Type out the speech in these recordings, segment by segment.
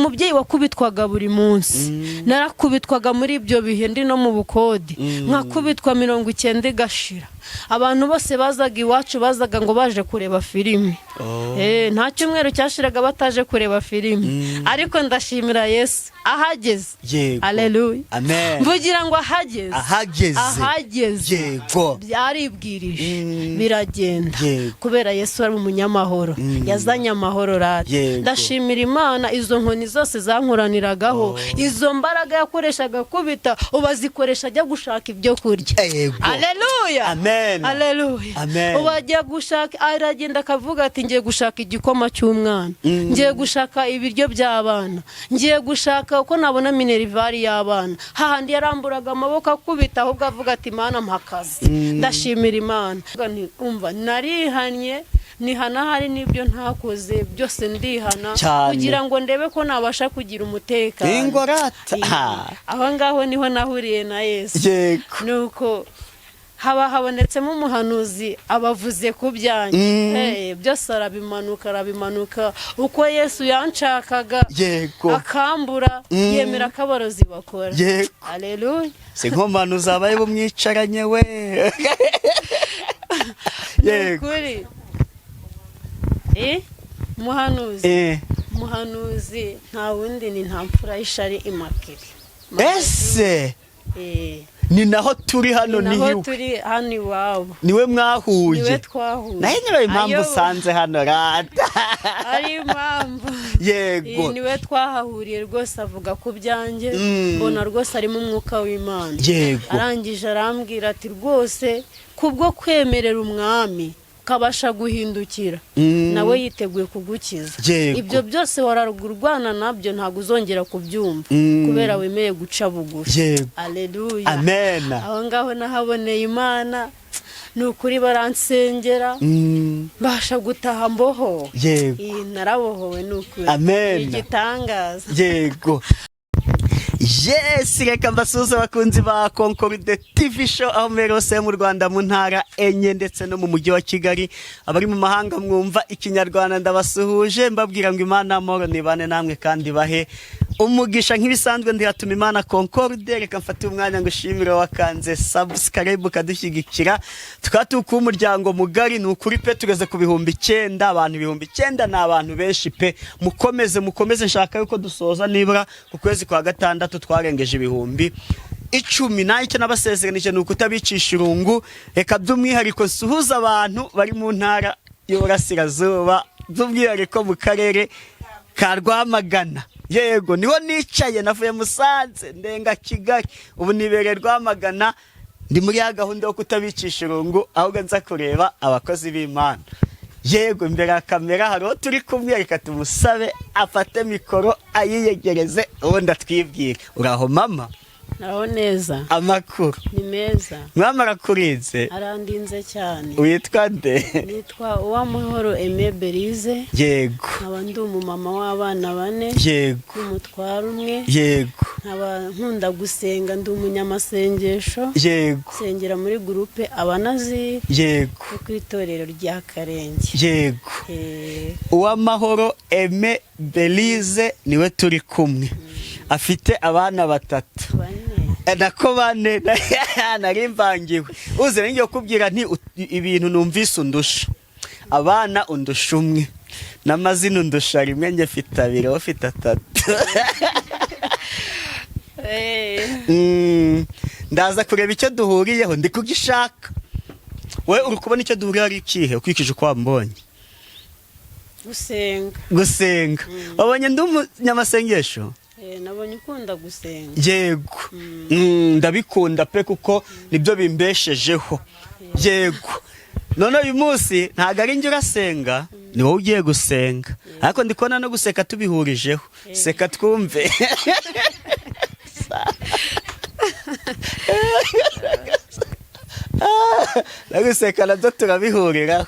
umubyeyi wakubitwaga buri munsi narakubitwaga muri ibyo bihe ndi no mu bukode nkakubitwa 90 igashira abantu bose bazaga iwacu bazaga ngo baje kureba filime nta cyumweru cyashiraga bataje kureba filime ariko ndashimira Yesu ahageze haleluya amen mvugira ngo ahageze yego byaribwirije biragenda kubera Yesu ari umunyamahoro yazanye amahoro rate ndashimira Imana izo nkoni zose zankuraniragaho izo mbaraga yakoreshaga kubita ubazikoresha ajya gushaka ibyo kurya haleluya amen haleluya ubajya gushaka aragenda akavuga ati ngiye gushaka igikoma cy'umwana ngiye gushaka ibiryo by'abana ngiye gushaka uko nabona minervari y'abana hahandi yaramburaga amaboko akubita ahubwo avuga ati Mana mpakazi ndashimira Imana umva narihanye nihana hari nibyo ntakoze byose ndihana kugira ngo ndebe ko nabasha kugira umutekano ingorata aho ngaho niho nahuriye na Yesu nuko habonetsemo umuhanuzi abavuze ku byanjye byose arabimanuka uko Yesu yanshakaga akambura yemera akabarozi bakora haleluya sinkomano zabaye bumwicaranye we kuri muhanuzi nta wundi ni ntamfura y'ishari Immaculée ese ni naho turi hano iwabo niwe mwahuye niwe twahuye nayo niyo impamvu usanze hano rata ari impamvu yego niwe twahahuriye rwose avuga ku byanjye mbona rwose arimo umwuka w'Imana arangije arambwira ati rwose kubwo kwemerera umwami kabasha guhindukira nawe yiteguye kugukiza ibyo byose wararugurwana nabyo ntago uzongera kubyumva kubera wemeye guca bugufi haleluya amen aho ngaho nahaboneye Imana nukuri baransengera basha gutaha mboho narabohowe nukuri igitangaza yego Yes, reka mbasuze bakunzi ba Concorde TV show aho merose mu Rwanda mu ntara enye ndetse no mu mujyi wa Kigali abari mu mahanga mwumva ikinyarwanda ndabasuhuje mbabwira ngo Imana amahoro nibane namwe kandi bahe umugisha nk'ibisanzwe ndihatuma Imana Concorde reka mfate umwanya ngo shimire wakanze subscribe kadushyigikira tukatuka umuryango mugari nukuri pe tugeze ku 9,000 abantu 9,000 na abantu benshi pe mukomeze nshaka yuko dusoza nibura ku kwezi kwa gatandatu twarengeje 10,000 nacyo nabasezeranije nuko utabicisha irungu reka by'umwihariko suhuza abantu bari mu ntara y'Uburasirazuba by'umwihariko mu karere ka Rwamagana yego niho nicaye navuye Musanze ndenga Kigali ubu nibereye Rwamagana ndi muri ya gahunda yo kutabicisha irungu ahubwo nza kureba abakozi b'Imana yego imbere ya kamera hariho turi kumwe reka tumusabe afate mikoro ayiyegereze ubundi atwibwire uraho mama naho neza amakuru ni meza mwamara kurinze arandinze cyane witwa nde nitwa Uwamahoro Aimé Belize yego nkaba ndi umumama w'abana 4 yego n'umutwaro umwe yego nkaba nkunda gusenga ndi umunyamasengesho yego sengera muri groupe abanazi yego ku itorero rya Karenge yego Uwamahoro Aimé Belize niwe turi kumwe afite abana 3 nako 4 narimvangiwe uze ngiye kubwira nti ibintu numvise undusha abana undusha umwe n'amazina undusha rimwe nge mfite 2 ufite 3 ndaza kureba icyo duhuriyeho ndi kugishaka we uri kubona icyo duhuriye ari ikihe ukwikije uko wambonye gusenga wabonye ndi umunyamasengesho nabonye ukunda gusenga yego ndabikunda pe kuko nibyo bimbeshejeho yego none uyu munsi ntago ari njye urasenga ni wowe ugiye gusenga ariko ndikona no guseka tubihurijeho seka twumve naguseka nabyo turabihuriraho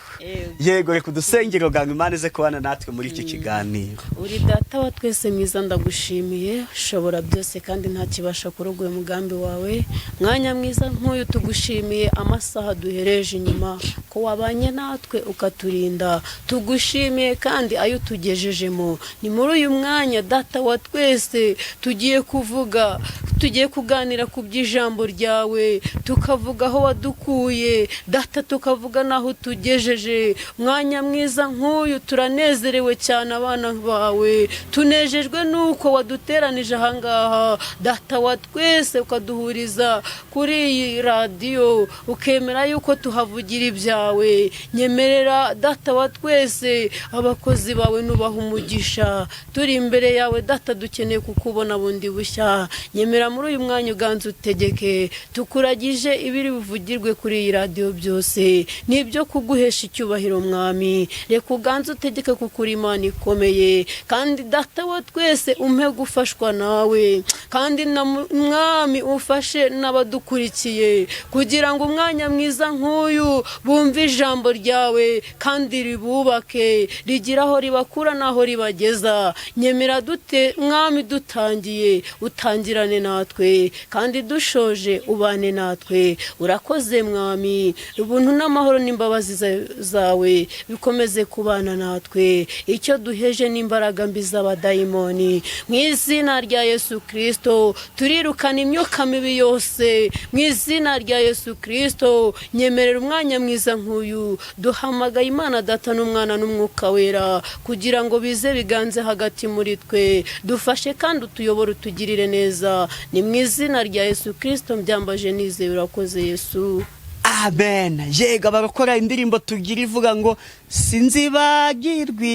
yego reka udusengero bwangu Imana ize kubana natwe muri iki kiganiro. uri data wa twese mwiza, ndagushimiye ushobora byose kandi nta kibasha kurogoya umugambi wawe. Mwanya mwiza nk'uyu tugushimiye amasaha duhereje inyuma ko wabanye natwe ukaturinda, tugushimiye kandi ayo tugejejemo. Ni muri uyu mwanya data wa twese tugiye kuvuga, tugiye kuganira ku by'ijambo ryawe, tukavuga aho wadukuye data, tukavuga naho tugejeje. Mwanya mwiza nk'uyu turanezerewe cyane abana bawe, tunejejwe nuko waduteranije ahangaha data wa twese, ukaduhuriza kuri iyi radiyo, ukemera yuko tuhavugira ibyawe. Nyemerera data wa twese abakozi bawe nubaha umugisha, turi imbere yawe data dukeneye kukubona bundi bushya. Nyemera muri uyu mwanya uganze utegeke, tukuragije ibiri buvugirwe kuri iyi radiyo byose nibyo kuguhesha icyubahiro mwami. Reka uganze utegeke kuko uri Imana ikomeye, kandi data wa twese umpe gufashwa nawe, kandi na mwami ufashe n'abadukurikiye kugira ngo umwanya mwiza nk'uyu bumve ijambo ryawe kandi ribubake, rigira aho ribakura n'aho ribageza. Nyemera dute mwami dutangiye utangirane natwe, kandi dushoje ubane natwe. Urakoze mwami, ubuntu n'amahoro n'imbabazi zawe bikomeze kubana natwe. Icyo duheje n'imbaraga mbi z'abadayimoni mu izina rya Yesu Kristo, turirukana imyuka mibi yose mu izina rya Yesu Kristo. Nyemerera umwanya mwiza nk'uyu duhamagaye Imana data n'umwana n'umwuka wera kugira ngo bize biganze hagati muri twe, dufashe kandi utuyobore utugirire neza. Ni mu izina rya Yesu Kristo mbyambaje nizeye. Urakoze Yesu, amen. Yego abakora indirimbo tugira ivuga ngo sinzibagirwa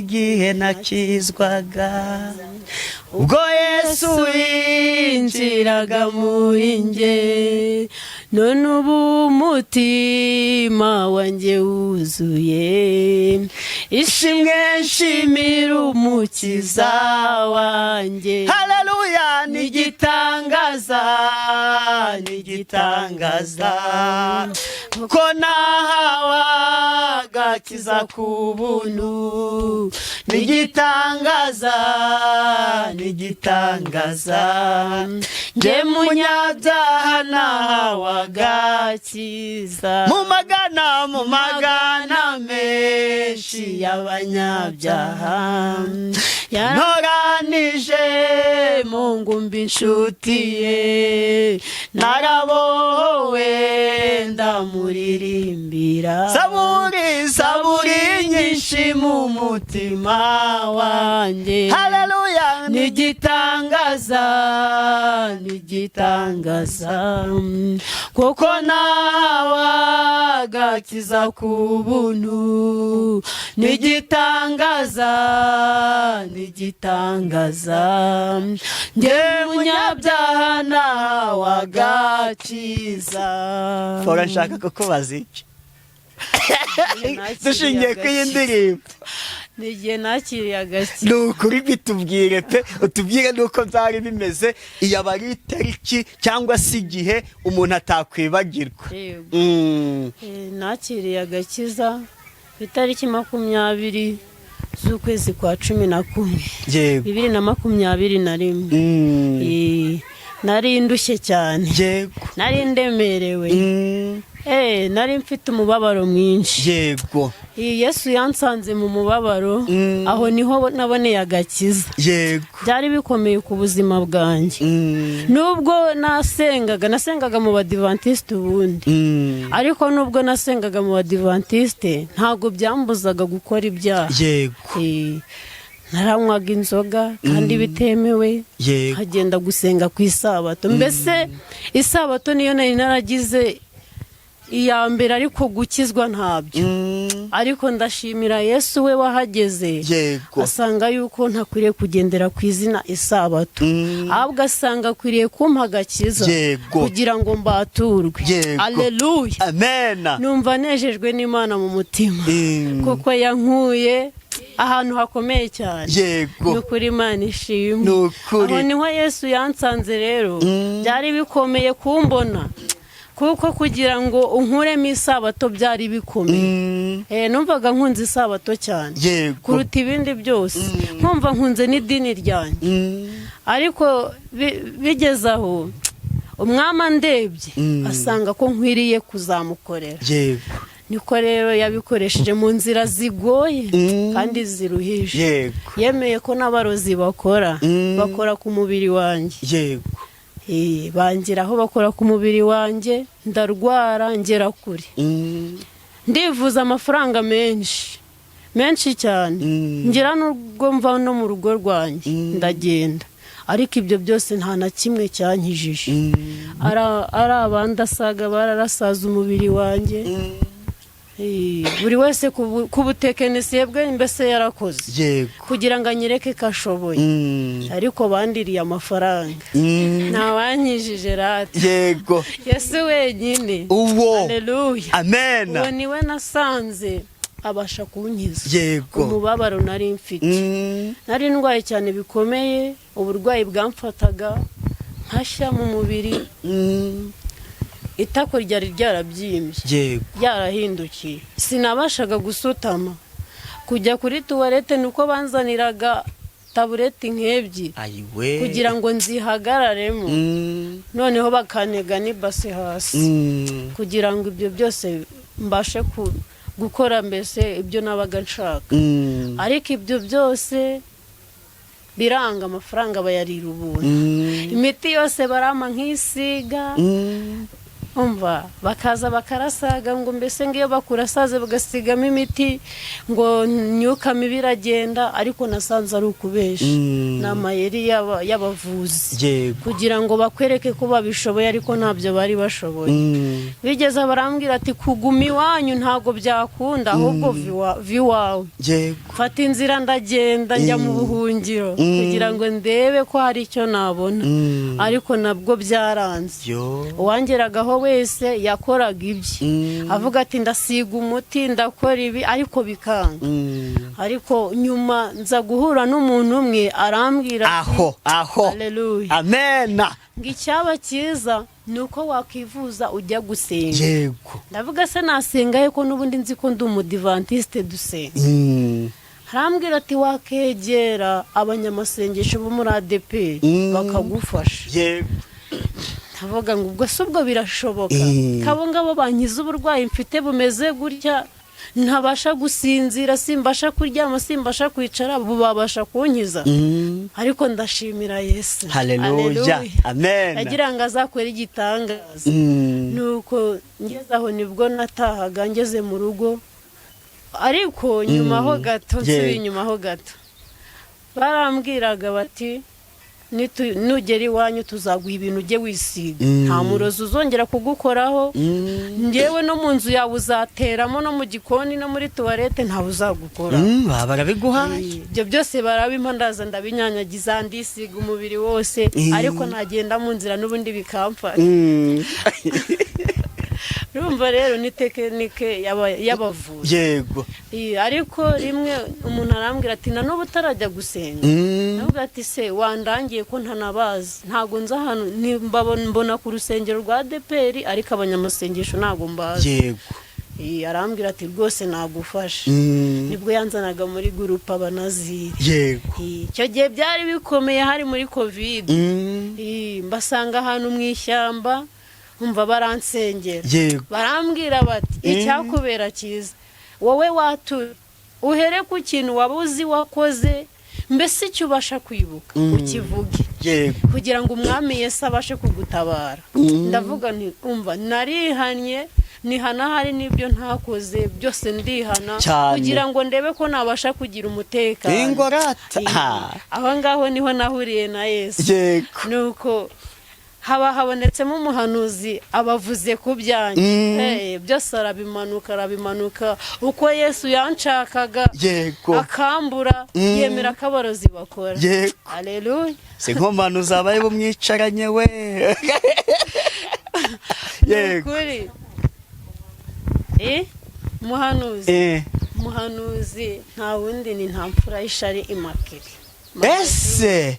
igihe nakizwaga, ubwo Yesu yinjiraga muri njye, none ubu umutima wanjye wuzuye ishimwe, nshimira umukiza wanjye. Haleluya! Nigitangaza, nigitangaza ko nahawe agakiza ku buntu. Nigitangaza, nigitangaza nge munyabyaha nahawe agakiza. Mu magana menshi y'abanyabyaha yantoranije mu ngumbi inshuti ye, narabohowe ndamuririmbira. Zaburi nyinshi mu mutima wanjye. Haleluya! Nigitangaza, nigitangaza kuko nahawe agakiza ku buntu. Nigitangaza, nigitangaza nge munyabyaha nahawe agakiza. Fora nshaka kukubaza iki dushingiye ku iyi ndirimbo? Nigiye nakiriye agakiza. Ni ukuri bitubwire pe, utubwire nuko byari bimeze, iyo aba ari itariki cyangwa se igihe umuntu atakwibagirwa. Nakiriye agakiza itariki 20 z'ukwezi kwa 11 2021. Nari ndushye cyane, nari ndemerewe, nari mfite umubabaro mwinshi. Yego. Yesu yansanze mu mubabaro, aho niho naboneye agakiza. Yego. Byari bikomeye ku buzima bwanjye. Nubwo nasengaga mu Badivantiste ubundi. Ariko nubwo nasengaga mu Badivantiste ntago byambuzaga gukora ibyaha. Yego. Naranywaga inzoga kandi bitemewe, hagenda gusenga ku isabato. Mbese isabato niyo nari naragize iya mbere, ariko gukizwa ntabyo. Ariko ndashimira Yesu we wahageze, asanga yuko ntakwiriye kugendera ku izina isabato, ahubwo asanga akwiriye kumpa agakiza kugira ngo mbaturwe. Haleluya, amen. Numva nejejwe n'Imana mu mutima kuko yankuye ahantu hakomeye cyane. Yego. Nukuri Imana ishimwe. Aho niho Yesu yansanze rero. Byari bikomeye kumbona kuko kugira ngo unkuremo isabato byari bikomeye. Numvaga nkunze isabato cyane kuruta ibindi byose, nkumva nkunze n'idini ryanjye. Ariko bigeze aho umwami andebye asanga ko nkwiriye kuzamukorera. Niko rero yabikoresheje mu nzira zigoye kandi ziruhije. Yemeye ko n'abarozi bakora ku mubiri wanjye. Bangira aho bakora ku mubiri wanjye, ndarwara ngera kure, ndivuza amafaranga menshi cyane, ngira n'ubwo mva no mu rugo rwanjye ndagenda, ariko ibyo byose nta na kimwe cyankijije. Ari abandi asaga bararasaza umubiri wanjye. Buri wese ku butekinisiye bwe mbese yarakoze kugira ngo anyereke ko ashoboye, ariko bandiriye amafaranga, ntawankijije rati. Yesu wenyine. Haleluya. Amen. Uwo niwe nasanze abasha kunkiza umubabaro nari mfite. Nari ndwaye cyane bikomeye, uburwayi bwamfataga nkashya mu mubiri. Itako ryari ryarabyimbye, ryarahindukiye, sinabashaga gusutama. Kujya kuri tuwarete nuko banzaniraga tabureti nk'ebyiri kugira ngo nzihagararemo, noneho bakanega n'ibase hasi kugira ngo ibyo byose mbashe gukora mbese ibyo nabaga nshaka. Ariko ibyo byose biranga, amafaranga bayarira ubuntu. Imiti yose barama nk'isiga, umva bakaza bakarasaga ngo mbese ngiyo bakurasaze bagasigamo imiti ngo nyuka mibi iragenda, ariko nasanze ari ukubesha. N'amayeri y'abavuzi kugira ngo bakwereke ko babishoboye, ariko ntabyo bari bashoboye. Bigeze barambwira ati kuguma iwanyu ntago byakunda, ahubwo viwawe. Fata inzira ndagenda njya mu buhungiro kugira ngo ndebe ko hari icyo nabona, ariko nabwo byaranze. Uwangeragaho wese yakoraga ibye, avuga ati ndasiga umuti ndakora ibi, ariko bikanga. Ariko nyuma nza guhura n'umuntu umwe arambwira aho haleluya, amen, ngo icyaba cyiza nuko wakwivuza ujya gusenga. Ndavuga se nasengaye ko n'ubundi nzi ko ndi umudivantiste dusenga. Arambwira ati wakegera abanyamasengesho bo muri ADP bakagufasha. Ndavuga ngo ubwo se ubwo birashoboka, kabo ngabo bankiza uburwayi mfite bumeze gutya, ntabasha gusinzira, simbasha kuryama, simbasha kwicara, babasha kunkiza. Ariko ndashimira Yesu. Haleluya. Amen. Agira ngo azakora igitangaza. Nuko ngeze aho nibwo natahaga ngeze mu rugo, ariko nyuma ho gato, inyuma ho gato barambwiraga bati nugera iwanyu tuzaguha ibintu ujye wisiga, nta murozi uzongera kugukoraho, ngewe no mu nzu yawe uzateramo, no mu gikoni no muri tuwarete ntawe uzagukora. Barabiguhaye ibyo byose barabimpa, ndaza ndabinyanyagiza, ndisiga umubiri wose, ariko nagenda mu nzira n'ubundi bikamfata. Urumva rero ni tekinike y'abavuzi. Ariko rimwe umuntu arambwira ati na n'ubu utarajya gusenga. Ndavuga ati se wandangiye ko ntanabazi, ntago nza hano, mbona ku rusengero rwa ADPR, ariko abanyamasengesho ntago mbazi. Arambwira ati rwose nagufasha. Nibwo yanzanaga muri gurupe abanaziri. Icyo gihe byari bikomeye, hari muri COVID. Mbasanga ahantu mu ishyamba, umva baransengera, barambwira bati icyakubera cyiza wowe watura uhere ku kintu wabuzi wakoze, mbese icyo ubasha kwibuka ukivuge kugira ngo umwami Yesu abashe kugutabara. Ndavuga nti umva narihanye, nihana hari n'ibyo ntakoze byose ndihana kugira ngo ndebe ko nabasha kugira umutekano. Aho ngaho niho nahuriye na Yesu. Nuko habonetsemo umuhanuzi abavuze ku byanjye, byose arabimanuka uko Yesu yanshakaga akambura, yemera ko abarozi bakora. Haleluya. Si nkomanu zabaye bumwicaranye we. Kuri muhanuzi nta wundi ni nta mfura y'ishari Immaculée. Ese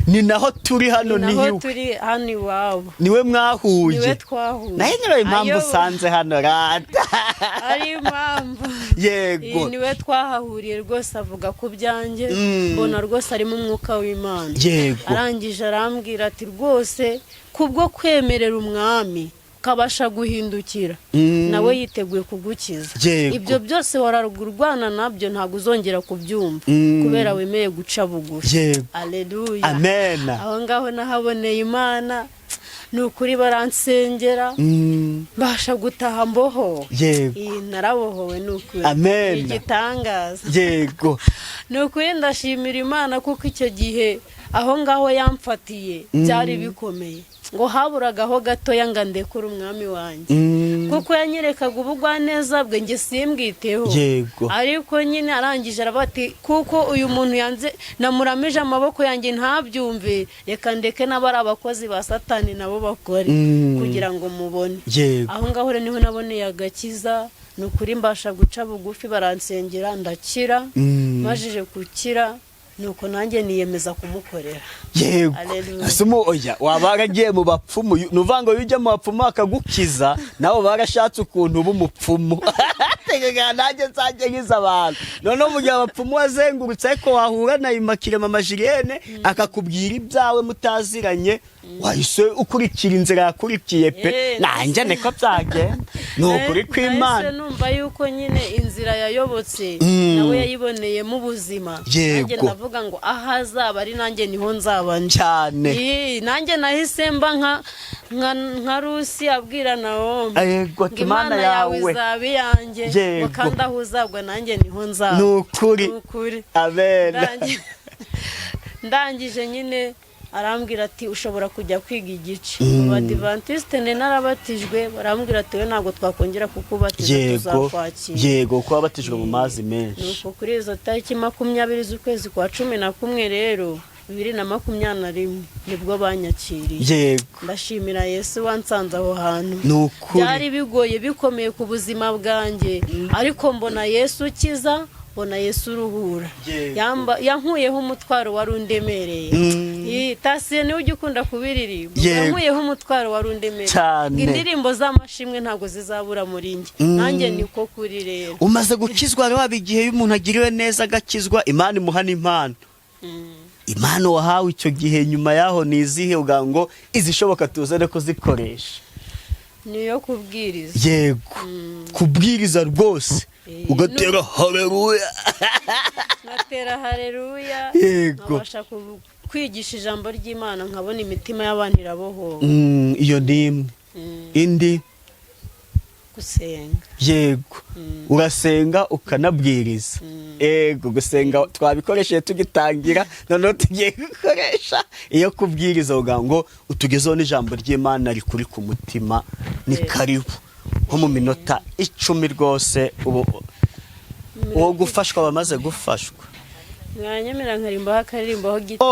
ni naho turi hano ni naho iwe turi hano iwabo, niwe mwahuye, niwe twahuye. nayo niyo impamvu usanze hano rata. ari impamvu yego niwe twahahuriye rwose, avuga ku byanjye, mbona rwose arimo umwuka w'Imana. yego arangije arambwira ati rwose kubwo kwemerera umwami kabasha guhindukira, nawe yiteguye kugukiza. Yego. ibyo byose wararwana nabyo ntabwo uzongera kubyumva, kubera wemeye guca bugufi. Yego. Aleluya. amen. aho ngaho nahaboneye Imana, ni ukuri baransengera, mbasha gutaha mboho. yego narabohowe, ni ukuri. Amen. igitangaza. yego ni ukuri ndashimira Imana, kuko icyo gihe aho ngaho yamfatiye byari bikomeye, ngo haburagaho gatoya ngo ndekure umwami wanjye, kuko yanyerekaga ubugwaneza bwe njye simbwiteho. yego ariko nyine arangije arabati, kuko uyu muntu yanze namuramije amaboko yanjye ntabyumve, reka ndeke n'abari abakozi ba Satani nabo bakore, kugira ngo mubone. yego aho ngaho rero niho naboneye agakiza, ni ukuri mbasha guca bugufi, baransengera ndakira. majije gukira, nuko nanjye niyemeza kumukorera. yego Haleluya. asumo oya wabaragiye mu bapfumu, nuvango yujya mu bapfumu akagukiza, nabo barashatse ukuntu uba umupfumu. tegeka nanjye nsange nkiza abantu, none mu gihe abapfumu wazengurutse ariko wahura na Immaculée Mama Julienne akakubwira ibyawe mutaziranye, wahise ukurikira inzira yakurikiye pe. nanjye niko byagenda, ni ukuri kw'Imana. nahise numva yuko nyine inzira yayobotse nawe yayiboneyemo ubuzima. Yego. nanjye ndavuga ngo aho azaba ari nanjye niho nzaba ndi. cyane nanjye nahise mba nka Rusi abwira Nawomi yego ngo Imana yawe izaba iyanjye, Yego. ngo kandi aho uzagwa nanjye niho nzaba. ni ukuri. Ni ukuri. amen. ndangije nyine arambwira ati ushobora kujya kwiga igice. Abadivantisite narabatijwe, barambwira ati we ntabwo twakongera kukubatiza, yego tuzakwakira. yego kuba batijwe mu mazi menshi. nuko kuri izo tariki 20 z'ukwezi kwa 11 rero 2021 nibwo banyakiriye. yego ndashimira Yesu wansanze aho hantu. ni ukuri. byari bigoye bikomeye ku buzima bwanjye, ariko mbona Yesu ukiza, mbona Yesu uruhura. Yego. yankuyeho umutwaro wari undemereye. Tasiye niwe ujya ukunda kubiririmba. Yego. yankuyeho umutwaro wari undemereye. Cyane. indirimbo z'amashimwe ntabwo zizabura muri njye. nanjye niko kuri rero. umaze gukizwa rero, waba igihe iyo umuntu agiriwe neza agakizwa, Imana imuha n'impano. impano wahawe icyo gihe, nyuma yaho ni izihe uvuga ngo izishoboka tuzane kuzikoresha? niyo kubwiriza. yego kubwiriza rwose, ugatera haleluya. ngatera haleluya. Yego. nkabasha kwigisha ijambo ry'Imana, nkabona imitima y'abantu irabohowe. iyo ni imwe. indi gusenga. yego urasenga ukanabwiriza. yego gusenga twabikoresheje tugitangira, noneho tugiye gukoresha iyo kubwiriza, uvuga ngo utugezeho n'ijambo ry'Imana rikuri ku mutima, ni karibu nko mu minota 10 rwose. uwo gufashwa bamaze gufashwa. mwanyemera nkarimbaho akaririmbaho giti.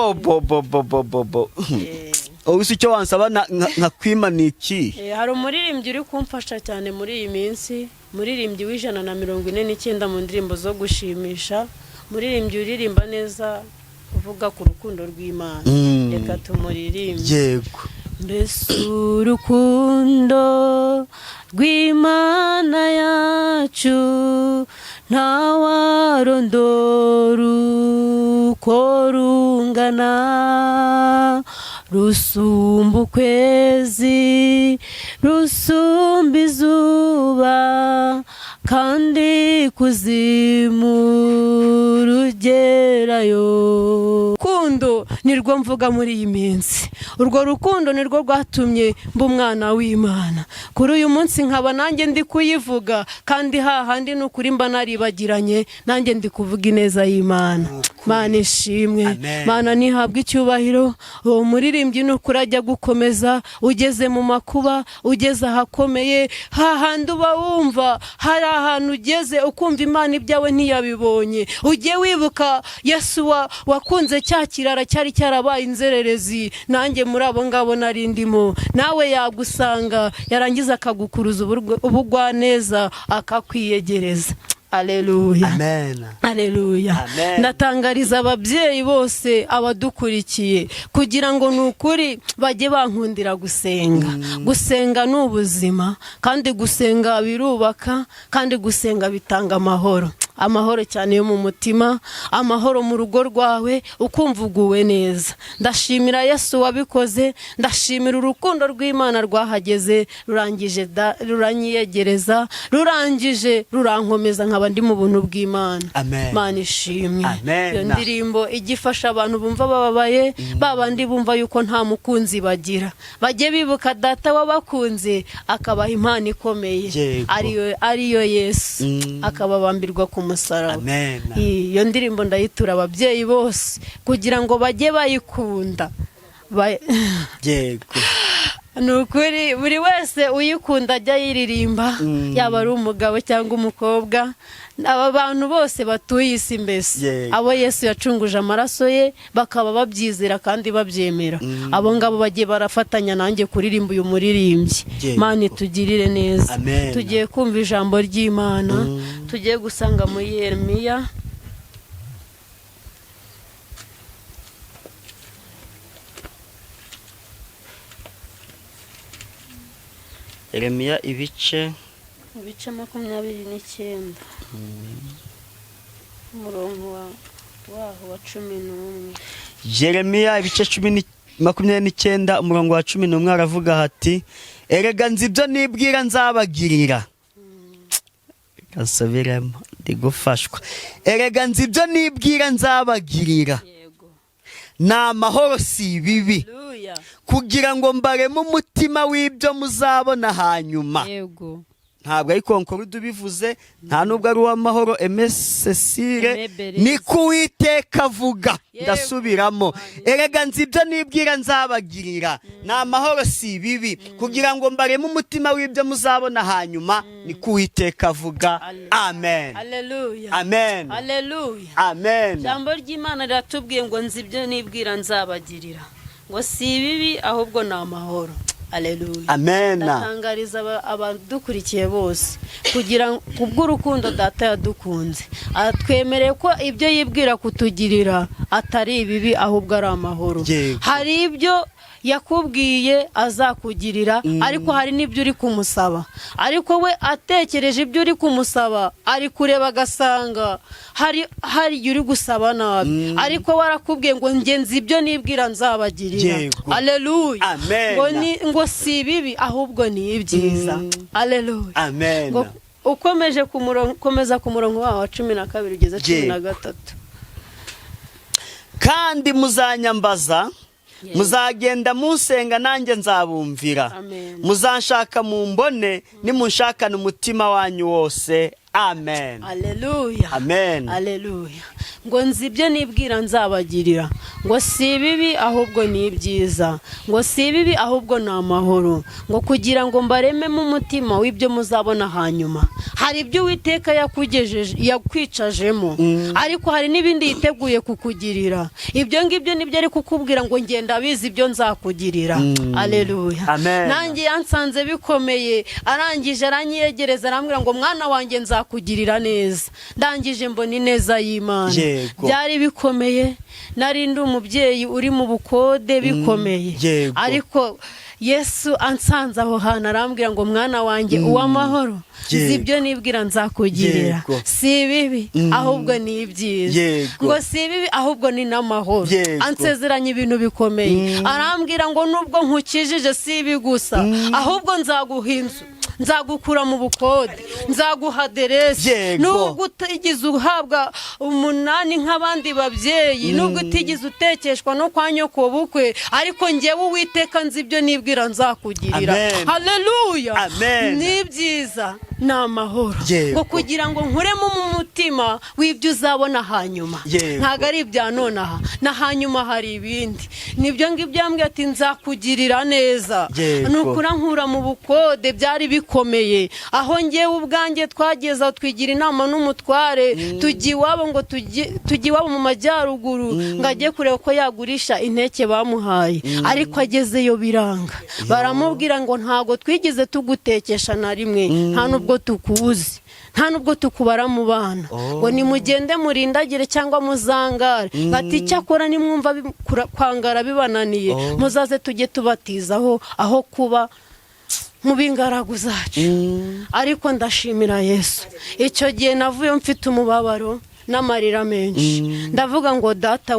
ubuze icyo wansaba nka kwima ni iki? hari umuririmbyi uri kumfasha cyane muri iyi minsi, muririmbyi w'149 mu ndirimbo zo gushimisha, muririmbyi uririmba neza uvuga ku rukundo rw'Imana. reka tumuririmbe. yego mbese urukundo rw'Imana yacu ntawarondora uko rungana, rusumba ukwezi, rusumba izuba, kandi kuzimu rugerayo. Rukundo nirwo mvuga muri iyi minsi. urwo rukundo nirwo rwatumye mba umwana w'Imana. kuri uyu munsi nkaba nanjye ndi kuyivuga, kandi hahandi ni ukuri mba naribagiranye, nanjye ndi kuvuga ineza y'Imana. Mana ishimwe. Mana nihabwa icyubahiro. uwo muririmbyi ni ukuri ajya gukomeza, ugeze mu makuba, ugeze ahakomeye, hahandi uba wumva hari ahantu ugeze ukumva Imana ibyawe ntiyabibonye. ujye wibuka Yesu wakunze cya kirara cyari cyarabaye inzererezi, nanjye muri abo ngabo nari ndimo. nawe yagusanga, yarangiza akagukuruza ubugwaneza, akakwiyegereza. Aleluya. Amen. Aleluya. Amen. Ndatangariza ababyeyi bose abadukurikiye kugira ngo nukuri bajye bankundira gusenga. Gusenga ni ubuzima, kandi gusenga birubaka, kandi gusenga bitanga amahoro. Amahoro cyane yo mu mutima, amahoro mu rugo rwawe, ukumva uguwe neza. Ndashimira Yesu wabikoze, ndashimira urukundo rw'Imana rwahageze, ruranyiyegereza, rurangije rurankomeza nkaba ndi mu buntu bw'Imana. Amen. Mana ishimwe. Amen. Iyo ndirimbo igifasha abantu bumva bababaye, babandi bumva yuko nta mukunzi bagira, bajye bibuka data wabakunze akabaha impano ikomeye, Yego. ariyo Yesu, akababambirwa ku musaraba. Amen. Iyo ndirimbo ndayitura ababyeyi bose kugira ngo bajye bayikunda. Yego. Nukuri buri wese uyikunda ajya yiririmba, yaba ari umugabo cyangwa umukobwa. Aba bantu bose batuye isi mbese, Yego. abo Yesu yacunguje amaraso ye bakaba babyizera kandi babyemera, abo ngabo bagiye barafatanya nanjye kuririmba uyu muririmbyi. Yego. Mana itugirire neza. Amen. Tugiye kumva ijambo ry'Imana, tugiye gusanga muri Yeremiya. Yeremiya ibice 29, umurongo waho wa 11. Yeremiya ibice 29 umurongo wa 11 aravuga hati, erega nzi ibyo nibwira nzabagirira. Gasubiremo ndigufashwa. Erega nzi ibyo nibwira nzabagirira, Yego. ni amahoro si ibibi, Haleluya. kugira ngo mbareme umutima w'ibyo muzabona hanyuma. Yego. Ntabwo ari Concord ubivuze, nta nubwo ari uw'amahoro Cecile, Emeberezi. ni ku Uwiteka avuga. Yego. Ndasubiramo, erega nzi ibyo nibwira nzabagirira, ni amahoro si ibibi, kugira ngo mbareme umutima w'ibyo muzabona hanyuma, ni ku Uwiteka avuga. Amen. Haleluya. Amen. Haleluya. Amen. Ijambo ry'Imana riratubwiye ngo nzi ibyo nibwira nzabagirira, ngo si ibibi ahubwo ni amahoro. Haleluya. Amen. Ndatangariza abadukurikiye bose kugira kubw'urukundo data yadukunze, atwemereye ko ibyo yibwira kutugirira atari ibibi ahubwo ari amahoro. Yego. Hari ibyo yakubwiye azakugirira, ariko hari n'ibyo uri kumusaba, ariko we atekereje ibyo uri kumusaba, ari kureba agasanga hari uri gusaba nabi, ariko warakubwiye ngo ngenzi ibyo nibwira nzabagirira. Yego. Haleluya. Amen. Ngo si ibibi ahubwo ni ibyiza. Haleluya. Amen. Ngo ukomeje komeza ku murongo wa 12 ugeze 13. Kandi muzanyambaza, muzagenda musenga nanjye nzabumvira. Amen. Muzanshaka mu mbone, nimunshakana umutima wanyu wose. Amen. Haleluya. Amen. Haleluya. Ngo nzi ibyo nibwira nzabagirira, ngo si ibibi ahubwo ni ibyiza, ngo si ibibi ahubwo ni amahoro, ngo kugira ngo mbarememo umutima w'ibyo muzabona hanyuma. Hari ibyo Uwiteka yakwicajemo, ariko hari n'ibindi yiteguye kukugirira. Ibyo ngibyo nibyo ari kukubwira ngo ngenda abizi ibyo nzakugirira. Haleluya. Amen. Nanjye yansanze bikomeye, arangije aranyegereza arambwira ngo mwana wanjye nzakugirira neza. Ndangije mbona ineza y'Imana. Yego. Byari bikomeye, nari ndi umubyeyi uri mu bukode bikomeye. Yego. Ariko Yesu ansanze aho hantu arambwira ngo mwana wanjye uw'amahoro, nzi ibyo nibwira nzakugirira. Yego. Si bibi ahubwo ni ibyiza. Yego. Ngo si bibi ahubwo ni n'amahoro. Yego. Ansezeranya ibintu bikomeye. Arambwira ngo nubwo nkukijije si ibi gusa, ahubwo nzaguha inzu, nzagukura mu bukode, nzaguha aderesi. Yego. Nubwo utigize uhabwa 8 nk'abandi babyeyi, nubwo utigize utekeshwa no kwa nyoko bukwe, ariko njyewe Uwiteka nzi ibyo nibwira nzakugirira. Amen. Haleluya. Amen. Ni byiza, ni amahoro. Yego. Ngo kugira ngo nkuremo mu mutima w'ibyo uzabona hanyuma. Yego. Ntago ari ibya nonaha, na hanyuma hari ibindi. Nibyo ngibyo yambwiye ati nzakugirira neza. Yego. Nukura nkura mu bukode byari bikomeye, aho ngewe ubwanjye twageza twigira inama n'umutware, tujya iwabo ngo tujye iwabo mu majyaruguru, ngo ajye kureba ko yagurisha inteke bamuhaye, ariko agezeyo biranga. Baramubwira ngo ntago twigeze tugutekesha na rimwe, nta nubwo tukuzi. nta nubwo tukubara mu bana ngo nimugende murindagire cyangwa muzangare ati cyakora nimwumva kwangara bibananiye muzaze tujye tubatizaho aho kuba mu b'ingaragu zacu. Ariko ndashimira Yesu, icyo gihe navuye mfite umubabaro n'amarira menshi, ndavuga ngo data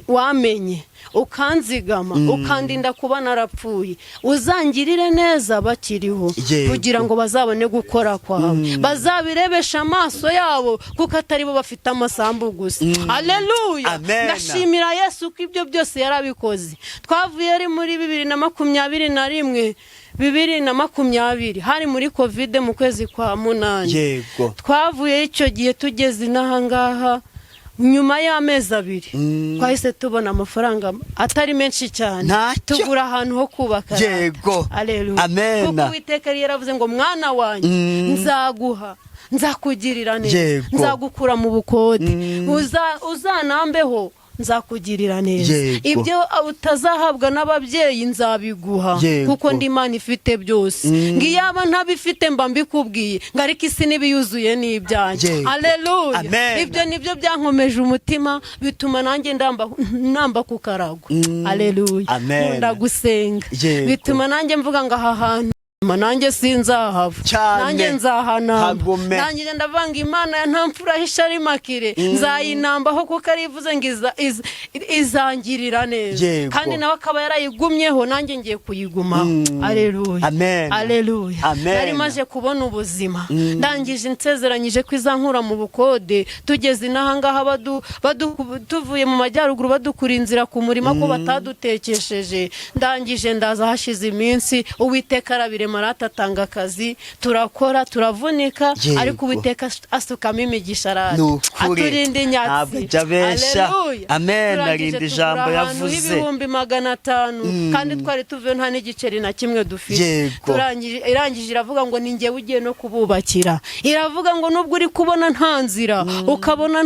wamenye ukanzigama ukandinda kuba narapfuye, uzangirire neza bakiriho kugira ngo bazabone gukora kwawe, bazabirebesha amaso yabo kuko atari bo bafite amasambu gusa. Haleluya, ndashimira Yesu ko ibyo byose yarabikoze. Twavuye ari muri 2021 2020 hari muri covid mu kwezi kwa 8. Twavuye icyo gihe tugeze inahangaha nyuma y'amezi 2 twahise tubona amafaranga atari menshi cyane, tugura ahantu ho kubaka. Haleluya, kuko Uwiteka yaravuze ngo mwana wanjye nzaguha, nzakugirira neza, nzagukura mu bukode, uzanambeho nzakugirira neza, ibyo utazahabwa n'ababyeyi nzabiguha kuko ndi Imana ifite byose. Ngiyaba ntabifite mba mbikubwiye ngo ariko isi nibiyuzuye n'ibyanjye. Haleluya, ibyo nibyo byankomeje umutima bituma nanjye namba ku karago. Haleluya, nkunda gusenga bituma nanjye mvuga ngo aha hantu nanjye sinzahava, nanjye nzahanamba, nanjye ndavanga Imana ya ntamfura hishari makire nzayinambaho kuko arivuze ngo izangirira neza, kandi nawe akaba yarayigumyeho nanjye ngiye kuyiguma. Haleluya, haleluya. Nari maje kubona ubuzima, ndangije nsezeranyije ko izankura mu bukode, tugeze inahangaha tuvuye mu majyaruguru badukura inzira ku murima ko batadutekesheje. Ndangije ndaza hashize iminsi, Uwiteka arabire marata atanga akazi, turakora turavunika, ariko Uwiteka asukamo imigisha araje aturinda inyatsi. Haleluya, amen. Narindi jambo yavuze 500 kandi twari tuvuye nta n'igiceri na kimwe dufite. Irangije iravuga ngo ninjye ugiye no kububakira, iravuga ngo nubwo uri kubona nta nzira ukabona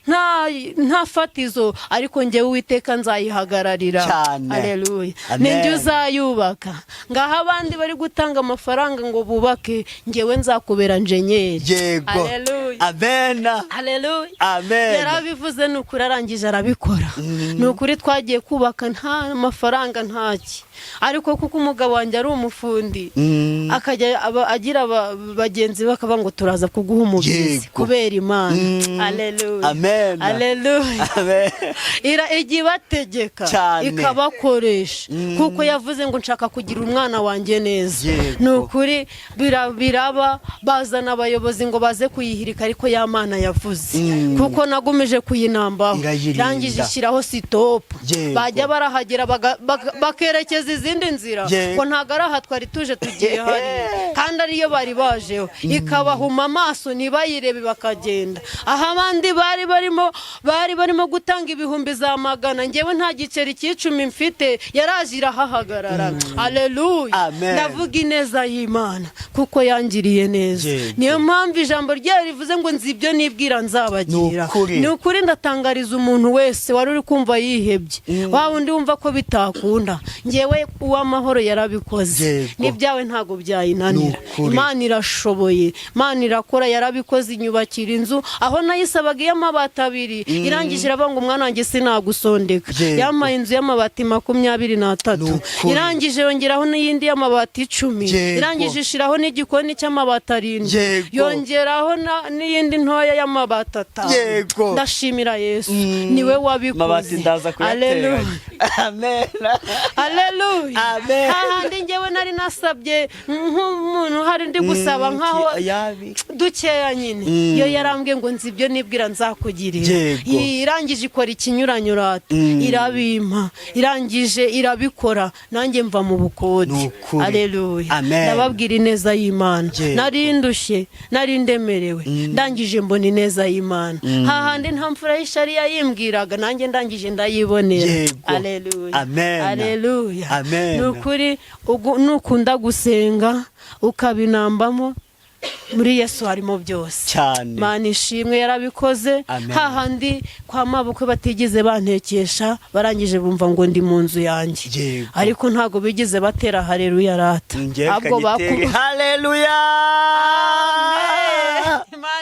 nta fatizo, ariko njye Uwiteka nzayihagararira. Haleluya, ninjye uzayubaka. Ngaho abandi bari gutanga amafaranga ngo bubake, ngewe nzakubera enjenyeri. Haleluya, amen. Haleluya, amen. Yarabivuze n'ukuri arangije arabikora. N'ukuri twagiye kubaka nta mafaranga ntaki, ariko kuko umugabo wanjye ari umufundi akajya agira bagenzi bakaba ngo turaza kuguha umubyizi kubera Imana. Haleluya, amen. Haleluya, amen. Igibategeka ikabakoresha kuko yavuze ngo nshaka kugira umwana wanjye neza. N'ukuri biraba, bazana abayobozi ngo baze kuyihirika, ariko ya Mana yavuze kuko nagumije kuyinambaho. Rangije ishyiraho stop, bajya barahagera bakerekeza izindi nzira ko ntago ari aha twari tuje tugiye hari, kandi ariyo bari bajeho, ikabahuma amaso ntibayirebe bakagenda. Aha abandi bari barimo gutanga ibihumbi za magana, ngewe nta giceri cy'icumi mfite, yaraje irahahagarara. Haleluya, ndavuga ineza y'Imana kuko yangiriye neza. Niyo mpamvu ijambo ryayo rivuze ngo nzi ibyo nibwira nzabagira. Ni ukuri ndatangariza umuntu wese wari uri kumva yihebye, wa wundi wumva ko bitakunda, ngewe uw'amahoro yarabikoze, n'ibyawe ntago byayinanira. Imana irashoboye, Imana irakora, yarabikoze inyubakira inzu aho nayisabaga y'amabati 2, irangije iravuga ngo umwana wanjye sinagusondeka, yamaye inzu y'amabati 23, irangije yongeraho n'iyindi y'amabati 10, irangije ishiraho n'igikoni cy'amabati 7, yongeraho n'iyindi ntoya y'amabati 5. Ndashimira Yesu, niwe wabikoze. Haleluya, amen. Haleluya, amen. Ahandi ngewe nari nasabye nk'umuntu hari ndi gusaba nkaho dukeya nyine, yo yarambwiye ngo nzi ibyo nibwira nzakugirira. Irangije ikora ikinyuranyurata, irabimpa, irangije irabikora, nanjye mva mu bukode. Haleluya, ndababwira ineza y'Imana. Nari ndushye, nari ndemerewe, ndangije mbona ineza y'Imana. Hahandi nta mfura y'ishari yayimbwiraga, nanjye ndangije ndayibonera. Haleluya, amen. Haleluya, amen. Nukuri nukunda gusenga ukabinambamo, muri Yesu harimo byose cyane. Mana ishimwe yarabikoze. Hahandi kwa mabukwe batigeze bantekesha, barangije bumva ngo ndi mu nzu yanjye, ariko ntago bigeze batera haleluya rata, ahubwo bakuru. Haleluya,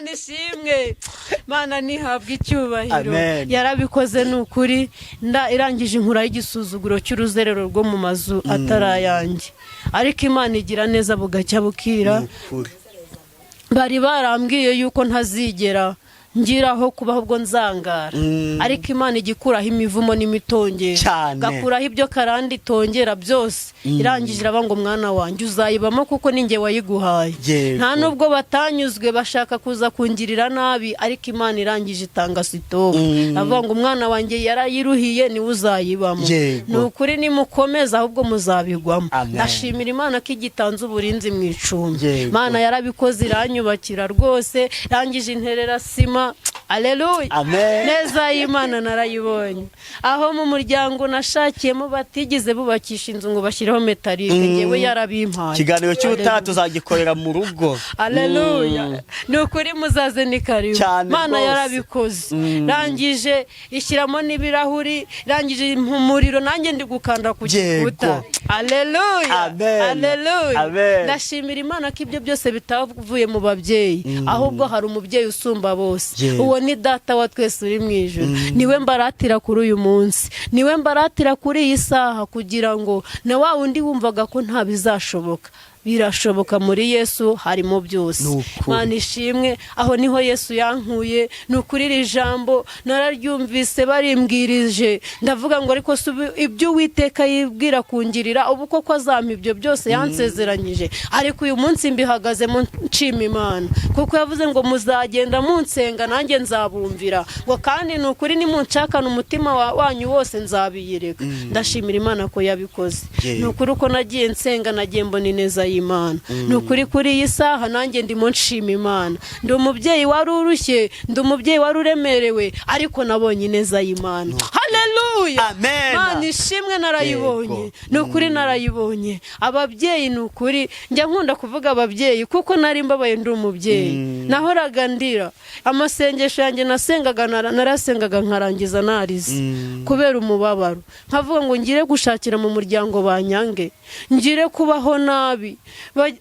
Mana ishimwe, Mana nihabwa icyubahiro. Amen. Yarabikoze ni ukuri, irangije inkura y'igisuzuguro cy'uruzerero rwo mu mazu atarayanjye. Ariko Imana igira neza bugacya bukira. Bari barambwiye yuko ntazigera ngiraho kubaho ubwo nzangara, ariko Imana igikuraho imivumo n'imitongero, gakuraho ibyo karandi tongera byose. Irangije iraba ngo mwana wanjye uzayibamo kuko ninjye wayiguhaye. Nta nubwo batanyuzwe bashaka kuza kungirira nabi, ariko Imana irangije itanga sitopu, avuga ngo umwana wanjye yarayiruhiye niwe uzayibamo. Ni ukuri nimukomeza ahubwo muzabigwamo. Ndashimira Imana ko igitanze uburinzi mu icumbi. Imana yarabikoze iranyubakira rwose, irangije interera sima. Aleluya. Neza y'Imana narayibonye. Aho mu muryango nashakiyemo batigeze bubakisha inzu ngo bashyireho metalike, ngewe yarabimpaye. Ikiganiro cy'ubutaha tuzagikorera mu rugo. Aleluya. Ni ukuri muzaze ni karibu. Imana yarabikoze. Rangije ishyiramo n'ibirahuri, rangije umuriro nanjye ndi gukanda ku gikuta. Aleluya. Aleluya. Ndashimira Imana ko ibyo byose bitavuye mu babyeyi, ahubwo hari umubyeyi usumba bose. Uwo ni data wa twese uri mu ijuru. Niwe mbaratira kuri uyu munsi, niwe mbaratira kuri iyi saha, kugira ngo na wa wundi wumvaga ko nta bizashoboka, birashoboka muri Yesu harimo byose. Mana ishimwe, aho niho Yesu yankuye. Ni ukuri iri jambo nararyumvise barimbwirije, ndavuga ngo ariko ibyo Uwiteka yibwira kungirira ubu koko azampa ibyo byose yansezeranyije. Ariko uyu munsi mbihagazemo nshima Imana, kuko yavuze ngo muzagenda munsenga nanjye nzabumvira, ngo kandi ni ukuri nimunshakana umutima wanyu wose nzabiyereka. Ndashimira Imana ko yabikoze. Ni ukuri uko nagiye nsenga nagiye mbona ineza y'Imana. Ni ukuri kuri iyi saha nanjye ndimo nshima Imana. Ndi umubyeyi wari urushye, ndi umubyeyi wari uremerewe, ariko nabonye ineza y'Imana. Haleluya. Mana ishimwe, narayibonye. Ni ukuri narayibonye. Ababyeyi ni ukuri njya nkunda kuvuga ababyeyi kuko nari mbabaye ndi umubyeyi. Nahoraga ndira amasengesho yanjye nasengaga, narasengaga nkarangiza narize kubera umubabaro. Nkavuga ngo ngire gushakira mu muryango banyange, ngire kubaho nabi.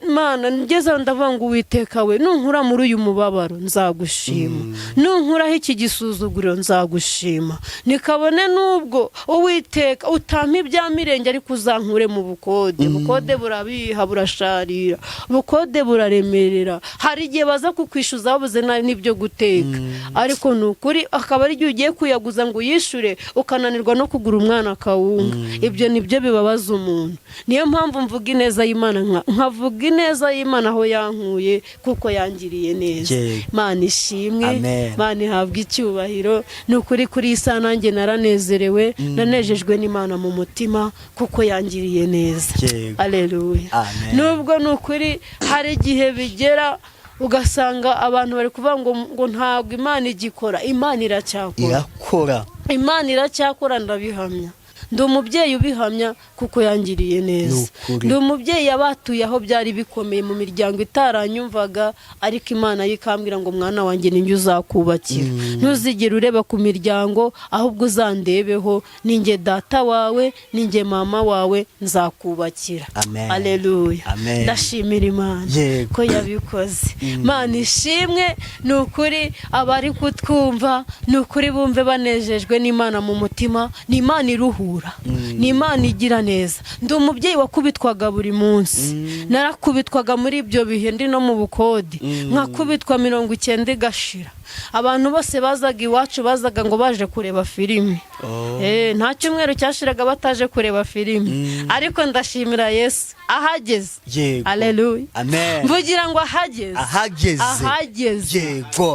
Mana ngeze ndavuga ngo Uwiteka we, nunkura muri uyu mubabaro nzagushima, nunkuraho iki gisuzuguriro nzagushima. Nikabone nubwo Uwiteka utampa ibya mirenge, ariko uzankure mu bukode. Bukode burabiha burasharira, bukode buraremerera. Hari igihe baza kukwishyuza babuze n'ibyo guteka, ariko ni ukuri akaba ari igihe ugiye kuyaguza ngo uyishure, ukananirwa no kugura umwana akawunga. Ibyo nibyo bibabaza umuntu. Niyo mpamvu mvuga ineza y'Imana, nkavuga ineza y'Imana aho yankuye, kuko yangiriye neza. Mana ishimwe, Mana ihabwa icyubahiro. Ni ukuri kuri isa nanjye naranezerewe, nanejejwe n'Imana mu mutima, kuko yangiriye neza. Aleluya. Nubwo ni ukuri hari igihe bigera ugasanga abantu bari kuvuga ngo ntabwo Imana igikora. Imana iracyakora. Imana iracyakora, ndabihamya. Ndi umubyeyi ubihamya kuko yangiriye neza. Ndi umubyeyi yabatuye aho byari bikomeye mu miryango itaranyumvaga, ariko Imana yikambwira ngo mwana wanjye ninjye uzakubakira. Ntuzigere ureba ku miryango, ahubwo uzandebeho, ninjye data wawe, ninjye mama wawe, nzakubakira. Aleluya. Ndashimira Imana ko yabikoze. Mana ishimwe. Ni ukuri abari kutwumva, ni ukuri bumve banejejwe n'Imana mu mutima. Ni Imana iruhura, ni Imana igira neza. Ndi umubyeyi wakubitwaga buri munsi, narakubitwaga muri ibyo bihe ndi no mu bukode, nkakubitwa 90 igashira. Abantu bose bazaga iwacu bazaga ngo baje kureba filime. Nta cyumweru cyashiraga bataje kureba filime, ariko ndashimira Yesu ahageze. Aleluya. Mvugira ngo ahageze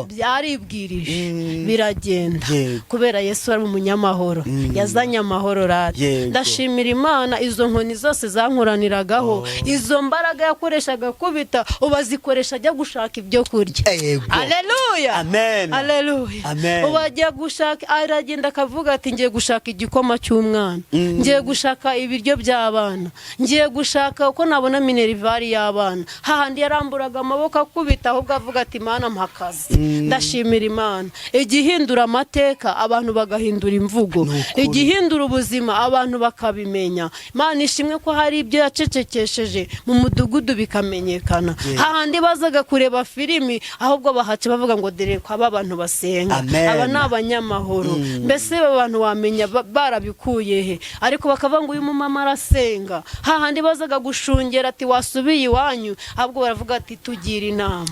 byaribwirije biragenda, kubera Yesu ari umunyamahoro, yazanye amahoro rati. Ndashimira Imana, izo nkoni zose zankuraniragaho, izo mbaraga yakoreshaga kubita, ubazikoresha ajya gushaka ibyo kurya. Aleluya. Aleluya. Ubajya gushaka, aragenda akavuga ati ngiye gushaka igikoma cy'umwana, ngiye gushaka ibiryo by'abana, ngiye gushaka uko nabona minervari y'abana. Hahandi yaramburaga amaboko akubita, ahubwo avuga ati Mana mpakazi. Ndashimira Imana igihindura amateka, abantu bagahindura imvugo, igihindura ubuzima buzima abantu bakabimenya. Imana ishimwe ko hari ibyo yacecekesheje mu mudugudu bikamenyekana. Hahandi bazaga kureba filimi ahubwo bahaca bavuga ngo dore ko aba bantu basenga, aba ni abanyamahoro. Mbese abantu wamenya barabikuye he? Ariko bakavuga ngo uyu mumama arasenga. Hahandi bazaga gushungera ati wasubiye iwanyu, ahubwo baravuga ati tugira inama.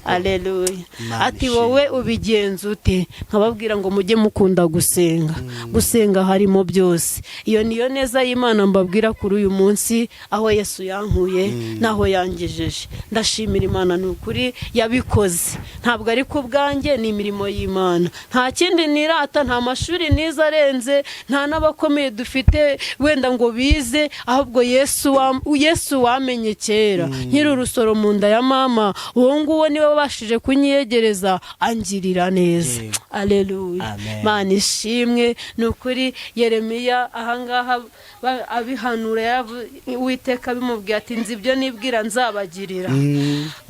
Haleluya. Ati wowe ubigenza ute? Nkababwira ngo mujye mukunda gusenga. Gusenga harimo byose. Iyo niyo neza y'Imana mbabwira kuri uyu munsi, aho Yesu yankuye naho yangejeje. Ndashimira Imana n'ukuri yabikoze. Ntabwo ari ku bwanjye, ni imirimo y'Imana. Nta kindi nirata, nta mashuri niza arenze, nta n'abakomeye dufite wenda ngo bize, ahubwo Yesu wamenye kera nkiri urusoro mu nda ya mama, uwo nguwo niwe wabashije kunyegereza angirira neza. Haleluya. Mana ishimwe. Nukuri Yeremiya ahangaha abihanura Uwiteka bimubwiye ati nzi ibyo nibwira nzabagirira,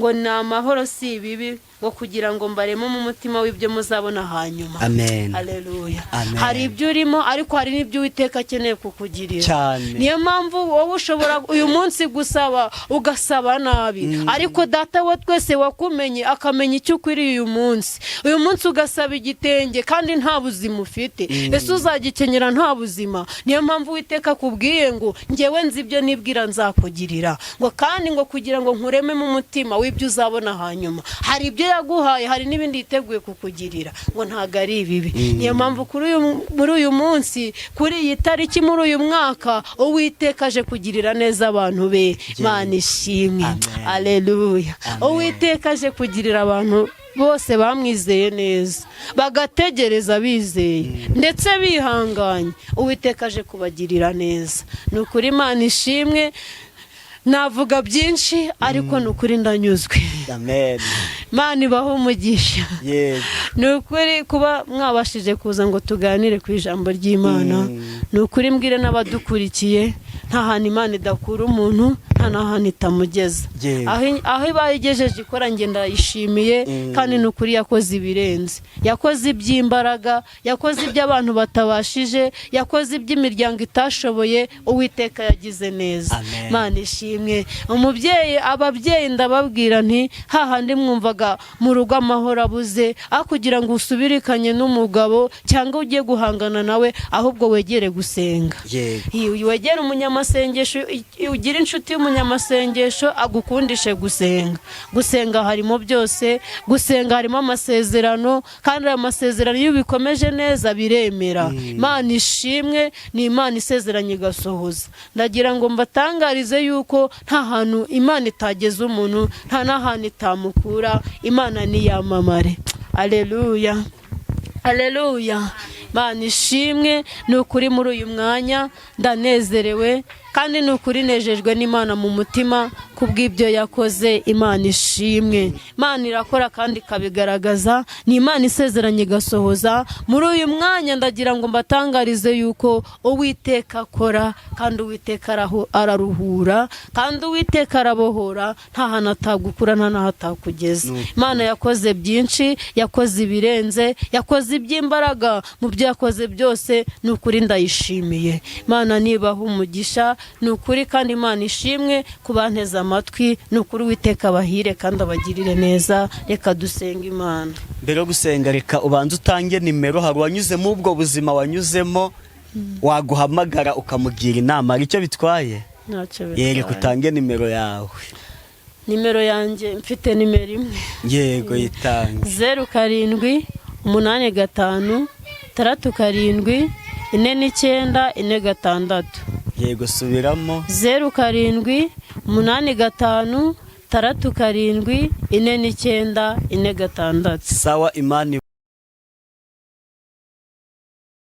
ngo ni amahoro si ibibi, ngo kugira ngo mbaremo mu mutima w'ibyo muzabona hanyuma. Haleluya. Hari ibyo urimo, ariko hari n'ibyo Uwiteka akeneye kukugirira. Niyo mpamvu wowe ushobora uyu munsi gusaba ugasaba nabi, ariko data we twese wakumenye akamenya icyo ukwiriye uyu munsi. Uyu munsi ugasaba igitenge kandi nta buzima ufite, ese uzagikenyera nta buzima? Niyo mpamvu Uwiteka akubwiye ngo njyewe nzi ibyo nibwira nzakugirira, ngo kandi ngo kugira ngo nkureme mu mutima w'ibyo uzabona hanyuma. Hari ibyo yaguhaye, hari n'ibindi yiteguye kukugirira, ngo ntago ari ibibi. Niyo mpamvu muri uyu munsi, kuri iyi tariki, muri uyu mwaka, Uwiteka aje kugirira neza abantu be. Mana ishimwe. Haleluya. Uwiteka aje kugirira abantu bose bamwizeye neza, bagategereza bizeye ndetse bihanganye. Uwiteka aje kubagirira neza. Ni ukuri Imana ishimwe. Navuga byinshi ariko ni ukuri ndanyuzwe. Imana ibaho umugisha. Ni ukuri kuba mwabashije kuza ngo tuganire ku ijambo ry'Imana. Ni ukuri mbwire n'abadukurikiye, nta hantu Imana idakura umuntu, nta n'ahantu itamugeza. Aho ibayigejeje ikora njye ndayishimiye, kandi ni ukuri yakoze ibirenze. Yakoze iby'imbaraga, yakoze iby'abantu batabashije, yakoze iby'imiryango itashoboye. Uwiteka yagize neza. Imana ishimwe. Ababyeyi ndababwira nti hahandi mwumvaga mu rugo amahoro abuze, aho kugira ngo usubirikanye n'umugabo cyangwa ugiye guhangana nawe, ahubwo wegere gusenga. Wegere umunyamasengesho, ugire inshuti y'umunyamasengesho agukundishe gusenga. Gusenga harimo byose. Gusenga harimo amasezerano, kandi ayo masezerano iyo ubikomeje neza biremera. Imana ishimwe. Ni Imana isezeranye igasohoza. Ndagira ngo mbatangarize yuko nta hantu Imana itageza umuntu, nta n'ahantu itamukura. Imana niyamamare. Haleluya. Haleluya. Imana ishimwe. Ni ukuri muri uyu mwanya ndanezerewe, kandi ni ukuri nejejwe n'Imana mu mutima kubw'ibyo yakoze. Imana ishimwe. Imana irakora kandi ikabigaragaza. Ni Imana isezeranye igasohoza. Muri uyu mwanya ndagira ngo mbatangarize yuko Uwiteka akora, kandi Uwiteka araruhura, kandi Uwiteka arabohora. Nta hantu atagukura, nta n'aho atakugeza. Imana yakoze byinshi, yakoze ibirenze, yakoze iby'imbaraga. Mu byo yakoze byose ni ukuri ndayishimiye. Imana nibaho umugisha. Ni ukuri kandi Imana ishimwe ku banteze amatwi. Ni ukuri Uwiteka abahire kandi abagirire neza. Reka dusenga Imana. Mbere yo gusenga, reka ubanze utange nimero. Hari uwanyuze mu ubwo buzima wanyuzemo, waguhamagara ukamugira inama, ari cyo bitwaye? Ntacyo bitwaye. Reka utange nimero yawe. Nimero yanjye mfite nimero imwe. Yego, yitange. 0785 37 47 46. Yego, subiramo. 0785 37 47 46. Sawa. Imana